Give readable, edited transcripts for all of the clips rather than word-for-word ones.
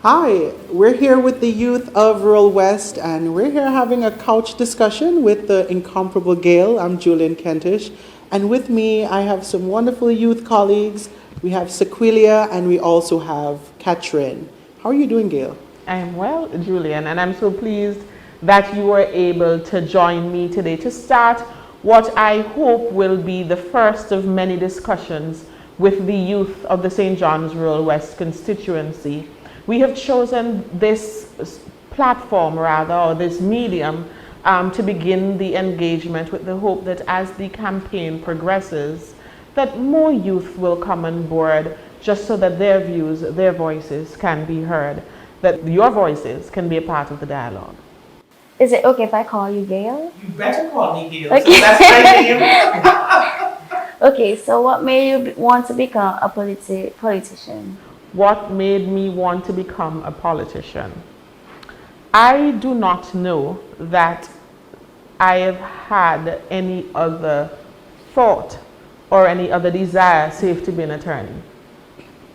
Hi, we're here with the youth of Rural West, and we're here having a couch discussion with the incomparable Gail. I'm Julian Kentish, and with me I have some wonderful youth colleagues. We have Sequilia, and we also have Katrin. How are you doing, Gail? I am well, Julian, and I'm so pleased that you were able to join me today to start what I hope will be the first of many discussions with the youth of the St. John's Rural West constituency. We have chosen this platform, or this medium, to begin the engagement with the hope that as the campaign progresses, that more youth will come on board just so that their views, their voices can be heard, that your voices can be a part of the dialogue. Is it okay if I call you Gail? You better call me Gail. Okay. So that's my name. Okay, so what made you want to become a politician? What made me want to become a politician? I do not know that I have had any other thought or any other desire save to be an attorney.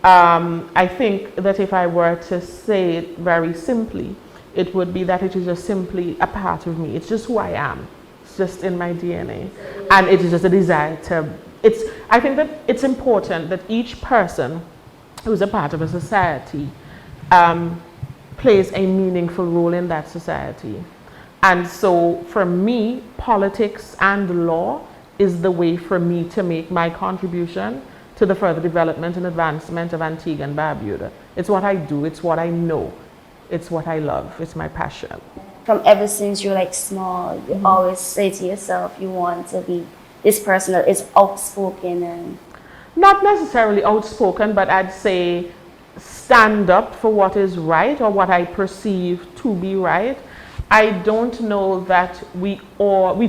I think that if I were to say it very simply, it would be that it is just simply a part of me. It's just who I am. It's just in my DNA. And it is just a desire to, I think that it's important that each person who's a part of a society plays a meaningful role in that society. And so for me, politics and law is the way for me to make my contribution to the further development and advancement of Antigua and Barbuda. It's what I do, it's what I know, it's what I love, it's my passion. From ever since you're like small, you always say to yourself you want to be this person that is outspoken and... Not necessarily outspoken, but I'd say stand up for what is right or what I perceive to be right. I don't know that we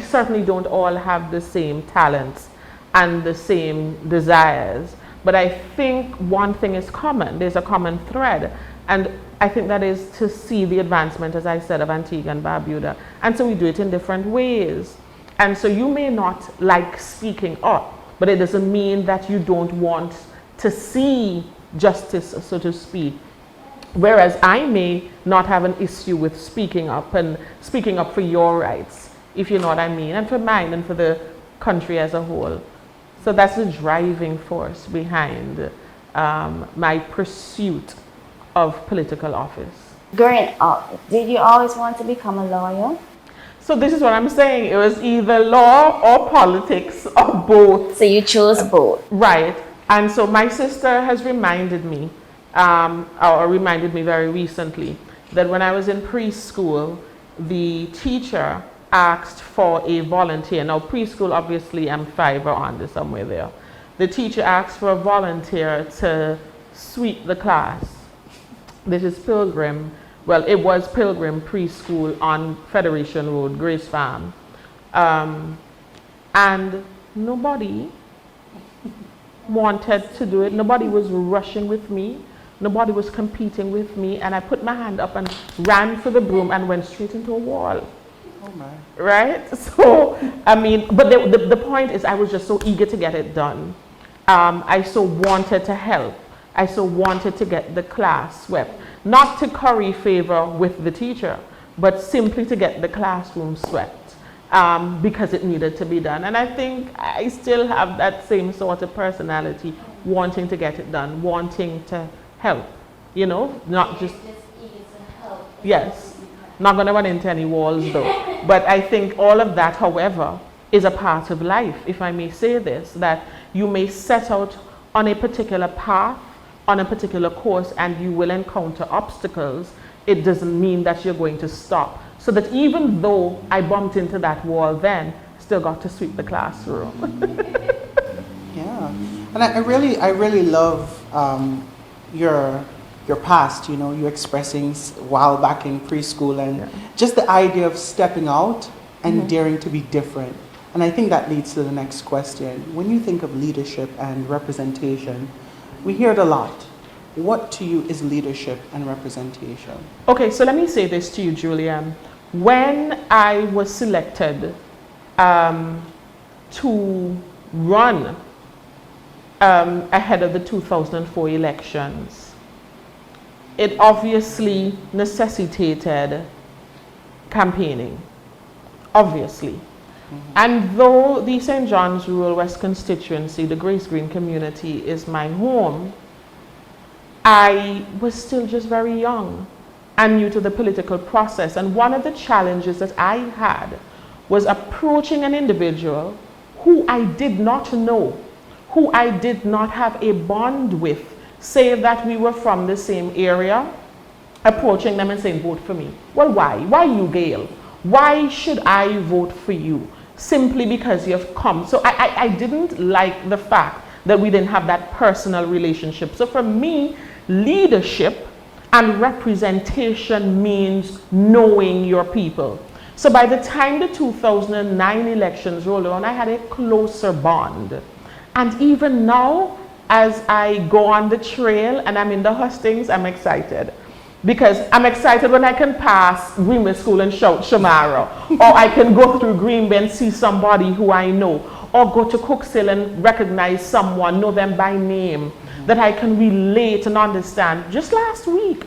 certainly don't all have the same talents and the same desires, but I think one thing is common. There's a common thread, and I think that is to see the advancement, as I said, of Antigua and Barbuda. And so we do it in different ways. And so you may not like speaking up, but it doesn't mean that you don't want to see justice, so to speak. Whereas I may not have an issue with speaking up and speaking up for your rights, if you know what I mean, and for mine and for the country as a whole. So that's the driving force behind my pursuit of political office. Growing up, did you always want to become a lawyer? So this is what I'm saying. It was either law or politics or both. So you chose both. Right. And so my sister has reminded me, or reminded me very recently, that when I was in preschool, the teacher asked for a volunteer. Now preschool, obviously I'm 5 or under, somewhere there. The teacher asked for a volunteer to sweep the class. This is Pilgrim. Well, it was Pilgrim Preschool on Federation Road, Grace Farm. And nobody wanted to do it. Nobody was rushing with me. Nobody was competing with me. And I put my hand up and ran for the broom and went straight into a wall. Oh my. Right? So, I mean, but the point is I was just so eager to get it done. I so wanted to help. I so wanted to get the class swept. Not to curry favor with the teacher, but simply to get the classroom swept because it needed to be done. And I think I still have that same sort of personality, wanting to get it done, wanting to help, you know, not just yes, not going to run into any walls though. But I think all of that, however, is a part of life, if I may say this, that you may set out on a particular path, on a particular course, and you will encounter obstacles. It doesn't mean that you're going to stop. So that even though I bumped into that wall then, still got to sweep the classroom. Yeah, and I really love your past. You know, you expressing while back in preschool and just the idea of stepping out and daring to be different. And I think that leads to the next question. When you think of leadership and representation, we hear it a lot. What to you is leadership and representation? Okay, so let me say this to you, Julian. When I was selected to run ahead of the 2004 elections, it obviously necessitated campaigning, obviously. And though the St. John's Rural West constituency, the Grace Green community, is my home, I was still just very young and new to the political process. And one of the challenges that I had was approaching an individual who I did not know, who I did not have a bond with, say that we were from the same area, approaching them and saying, vote for me. Well, why? Why you, Gail? Why should I vote for you? Simply because you have come. So I didn't like the fact that we didn't have that personal relationship. So for me, leadership and representation means knowing your people. So by the time the 2009 elections rolled around, I had a closer bond. And even now, as I go on the trail and I'm in the hustings, I'm excited. Because I'm excited when I can pass Green Bay School and shout Shamara, or I can go through Green Bay and see somebody who I know, or go to Cookshill and recognize someone, know them by name, that I can relate and understand. Just last week,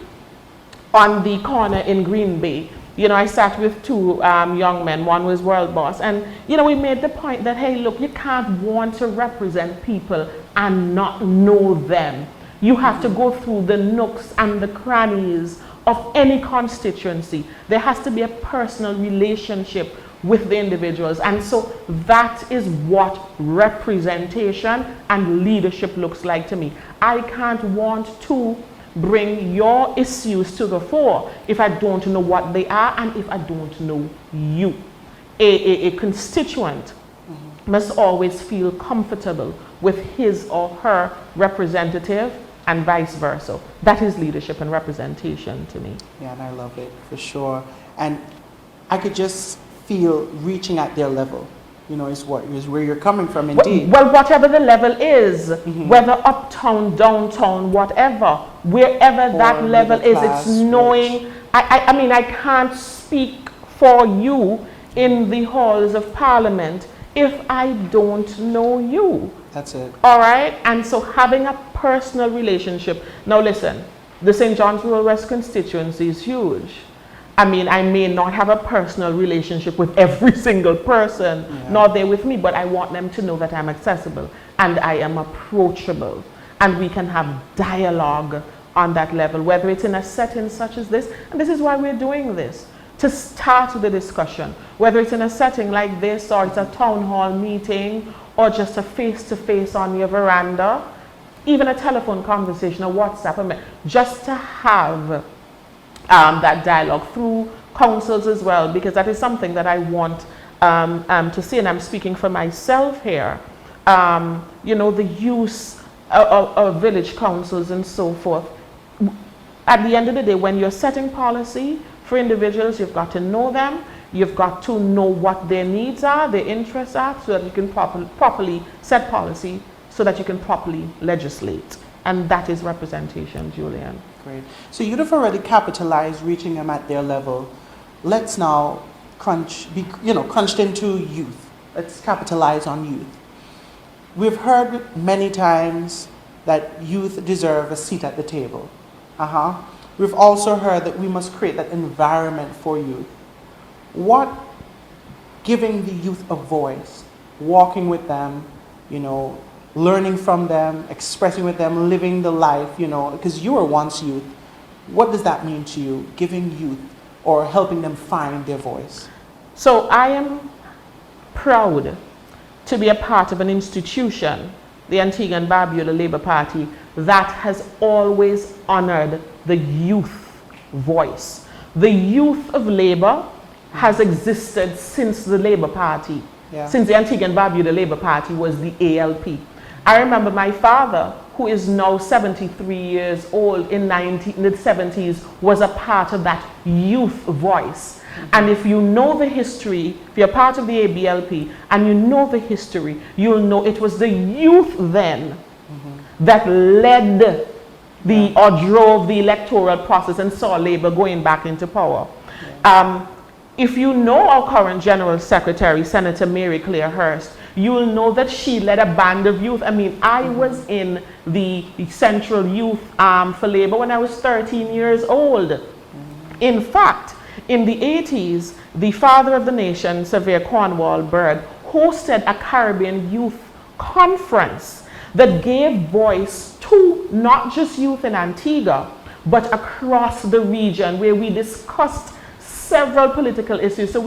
on the corner in Green Bay, you know, I sat with two young men. One was world boss, and you know, we made the point that, hey, look, you can't want to represent people and not know them. You have to go through the nooks and the crannies of any constituency. There has to be a personal relationship with the individuals. And so that is what representation and leadership looks like to me. I can't want to bring your issues to the fore if I don't know what they are and if I don't know you. A constituent must always feel comfortable with his or her representative, and vice versa. That is leadership and representation to me. Yeah, and I love it, for sure. And I could just feel reaching at their level, you know, is where you're coming from, indeed. Well, whatever the level is, whether uptown, downtown, whatever, wherever that level is, it's knowing. I mean, I can't speak for you in the halls of Parliament if I don't know you. That's it. All right? And so having a personal relationship. Now listen, the St. John's Rural West constituency is huge. I mean, I may not have a personal relationship with every single person, nor they with me, but I want them to know that I'm accessible and I am approachable. And we can have dialogue on that level, whether it's in a setting such as this, and this is why we're doing this, to start the discussion, whether it's in a setting like this or it's a town hall meeting or just a face-to-face on your veranda, even a telephone conversation, a WhatsApp, just to have that dialogue through councils as well, because that is something that I want to see, and I'm speaking for myself here. You know, the use of village councils and so forth. At the end of the day, when you're setting policy for individuals, you've got to know them. You've got to know what their needs are, their interests are, so that you can properly set policy, so that you can properly legislate. And that is representation, Julian. Great. So you'd have already capitalized reaching them at their level. Let's now crunched into youth. Let's capitalize on youth. We've heard many times that youth deserve a seat at the table. We've also heard that we must create that environment for youth. What giving the youth a voice, walking with them, you know, learning from them, expressing with them, living the life, you know, because you were once youth. What does that mean to you, giving youth or helping them find their voice? So I am proud to be a part of an institution, the Antigua and Barbuda Labour Party, that has always honored the youth voice. The youth of Labour has existed since the Labour Party, since the Antigua and Barbuda Labour Party was the ALP. I remember my father, who is now 73 years old, in the 70s, was a part of that youth voice. And if you know the history, if you're part of the ABLP, and you know the history, you'll know it was the youth then that led or drove the electoral process and saw Labour going back into power. If you know our current General Secretary, Senator Mary Claire Hurst, you'll know that she led a band of youth. I mean, I was in the Central Youth for Labor when I was 13 years old. In fact, in the 80s, the father of the nation, Sir Cornwall Berg, hosted a Caribbean youth conference that gave voice to not just youth in Antigua, but across the region, where we discussed several political issues. So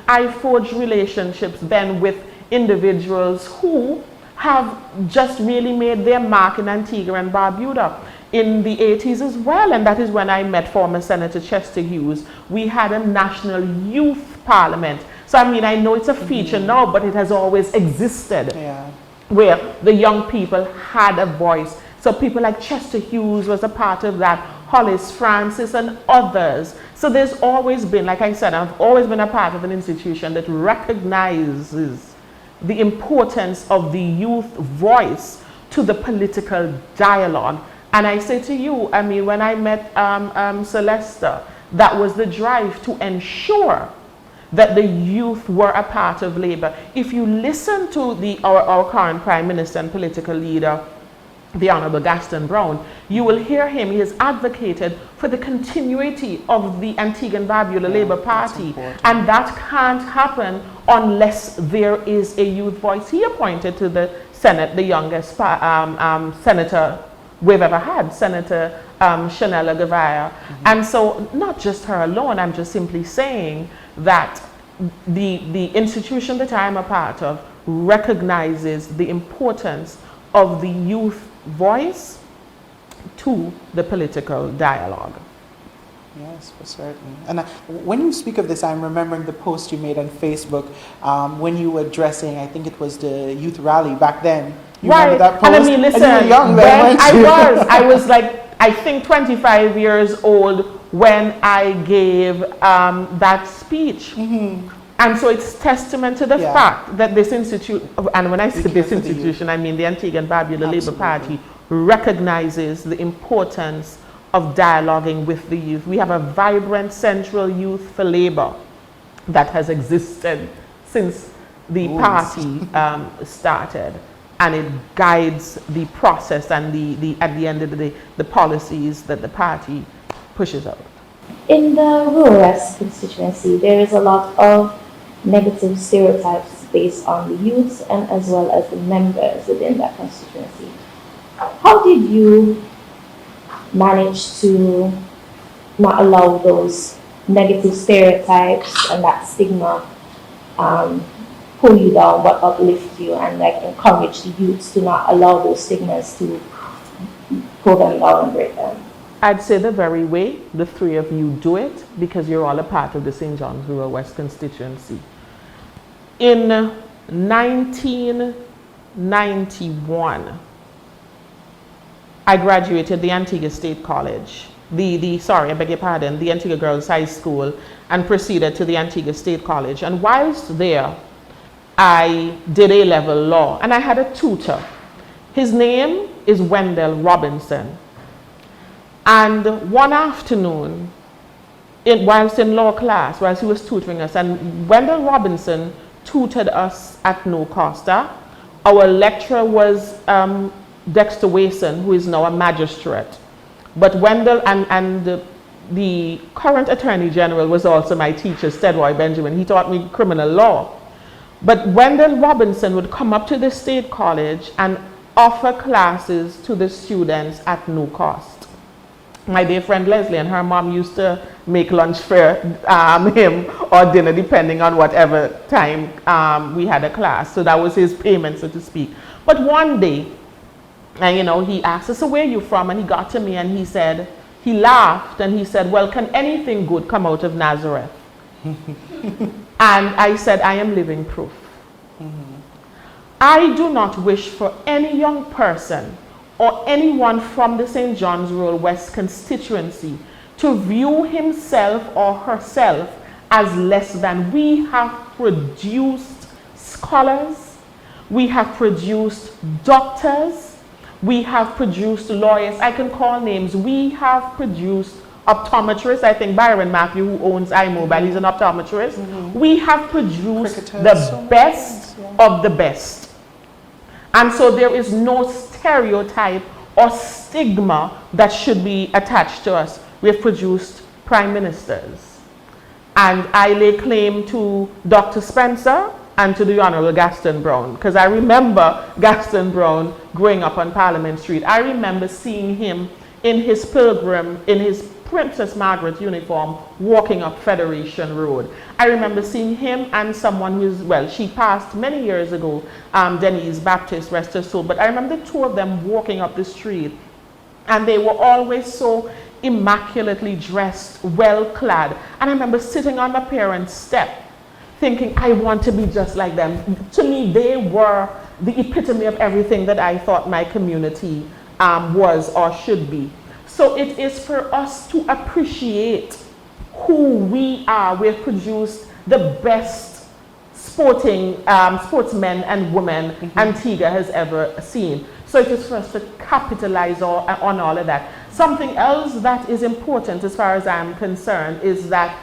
I forged relationships then with individuals who have just really made their mark in Antigua and Barbuda in the 80s as well. And that is when I met former Senator Chester Hughes. We had a national youth parliament. So I know it's a feature now, but it has always existed, where the young people had a voice. So people like Chester Hughes was a part of that, Hollis Francis and others. So there's always been, like I said, I've always been a part of an institution that recognizes the importance of the youth voice to the political dialogue. And I say to you, when I met Celesta, that was the drive to ensure that the youth were a part of labor. If you listen to our current Prime Minister and political leader, the Honorable Gaston Brown, you will hear him. He has advocated for the continuity of the Antigua and Barbuda Labour Party, and that can't happen unless there is a youth voice. He appointed to the Senate the youngest senator we've ever had, Senator Shanella Gavaya. And so not just her alone, I'm just simply saying that the institution that I'm a part of recognizes the importance of the youth voice to the political dialogue. Yes, for certain. And when you speak of this, I'm remembering the post you made on Facebook when you were addressing, I think it was the youth rally back then. You remember that post? And listen, and you were young then, I was like, I think 25 years old when I gave that speech. And so it's testament to the fact that this institute, and when I say this institution, I mean the Antigua and Barbuda Labour Party, recognizes the importance of dialoguing with the youth. We have a vibrant Central Youth for Labor that has existed since the party started, and it guides the process and at the end of the day, the policies that the party pushes out. In the Rural West constituency, there is a lot of negative stereotypes based on the youths and as well as the members within that constituency. How did you manage to not allow those negative stereotypes and that stigma pull you down but uplift you, and encourage the youths to not allow those stigmas to pull them down and break them? I'd say the very way the three of you do it, because you're all a part of the St. John's Rural West constituency. In 1991, I graduated the Antigua State College, the Antigua Girls High School, and proceeded to the Antigua State College. And whilst there, I did A-level law, and I had a tutor. His name is Wendell Robinson. And one afternoon, whilst in law class, whilst he was tutoring us, and Wendell Robinson tutored us at no cost. Our lecturer was Dexter Wason, who is now a magistrate. But Wendell and the current Attorney General was also my teacher, Stedroy Benjamin. He taught me criminal law. But Wendell Robinson would come up to the State College and offer classes to the students at no cost. My dear friend Leslie and her mom used to make lunch for him or dinner, depending on whatever time we had a class. So that was his payment, so to speak. But one day, he asked us, so where are you from? And he got to me and he said, he laughed and he said, well, can anything good come out of Nazareth? And I said, I am living proof. I do not wish for any young person or anyone from the St. John's Rural West constituency to view himself or herself as less than. We have produced scholars, we have produced doctors, we have produced lawyers. I can call names. We have produced optometrists. I think Byron Matthew, who owns iMobile, he's an optometrist. We have produced the best of the best. And so there is no stereotype or stigma that should be attached to us. We've produced prime ministers. And I lay claim to Dr. Spencer and to the Honorable Gaston Brown, because I remember Gaston Brown growing up on Parliament Street. I remember seeing him in his Princess Margaret uniform walking up Federation Road. I remember seeing him and someone who's, well, she passed many years ago, Denise Baptist, rest her soul, but I remember the two of them walking up the street, and they were always so immaculately dressed, well clad. And I remember sitting on my parents' step thinking, I want to be just like them. To me, they were the epitome of everything that I thought my community was or should be. So it is for us to appreciate who we are. We've produced the best sportsmen and women Antigua has ever seen. So it is for us to capitalize on all of that. Something else that is important as far as I'm concerned is that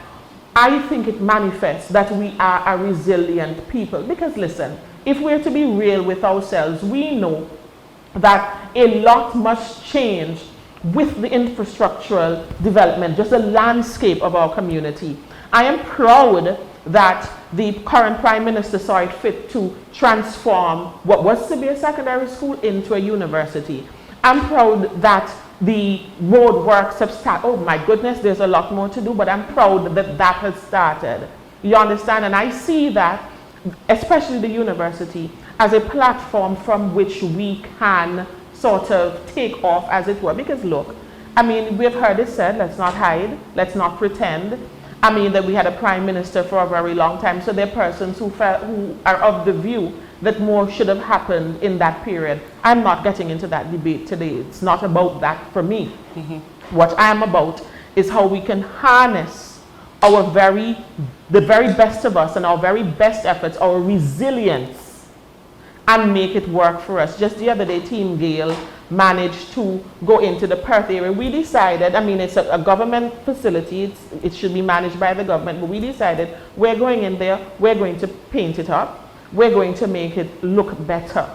I think it manifests that we are a resilient people. Because listen, if we're to be real with ourselves, we know that a lot must change with the infrastructural development, just the landscape of our community. I am proud that the current Prime Minister saw it fit to transform what was to be a secondary school into a university. I'm proud that the road works have started. Oh my goodness, there's a lot more to do, but I'm proud that that has started. You understand? And I see that, especially the university, as a platform from which we can sort of take off, as it were. Because look, I mean, we've heard it said, let's not hide, let's not pretend. I mean, that we had a prime minister for a very long time, so there are persons who are of the view that more should have happened in that period. I'm not getting into that debate today. It's not about that for me. What I'm about is how we can harness the very best of us and our very best efforts, our resilience, and make it work for us. Just the other day, Team Gail managed to go into the Perth area. We decided, I mean, it's a government facility, it should be managed by the government, but we decided we're going in there, we're going to paint it up, we're going to make it look better.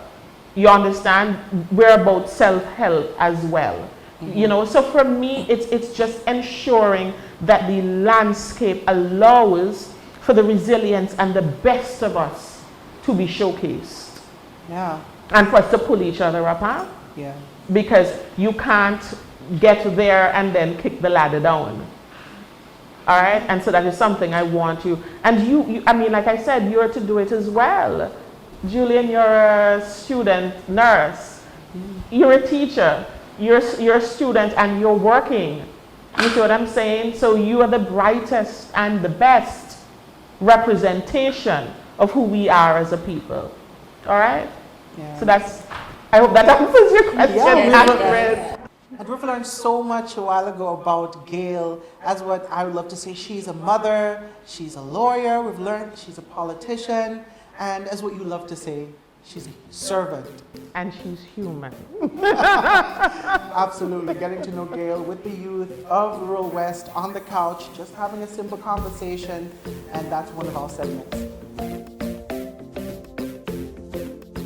You understand? We're about self-help as well. You know, so for me, it's just ensuring that the landscape allows for the resilience and the best of us to be showcased. Yeah. And for us to pull each other up, huh? Yeah. Because you can't get there and then kick the ladder down. All right? And so that is something I want you. And you I mean, like I said, you're to do it as well. Julian, you're a student nurse. You're a teacher. You're a student and you're working. You see what I'm saying? So you are the brightest and the best representation of who we are as a people. All right? Yeah. So I hope that answers your question. Yeah, and we've learned so much a while ago about Gail, as what I would love to say, she's a mother, she's a lawyer, we've learned she's a politician, and as what you love to say, she's a servant. And she's human. Absolutely, getting to know Gail with the youth of Rural West on the couch, just having a simple conversation, and that's one of our segments.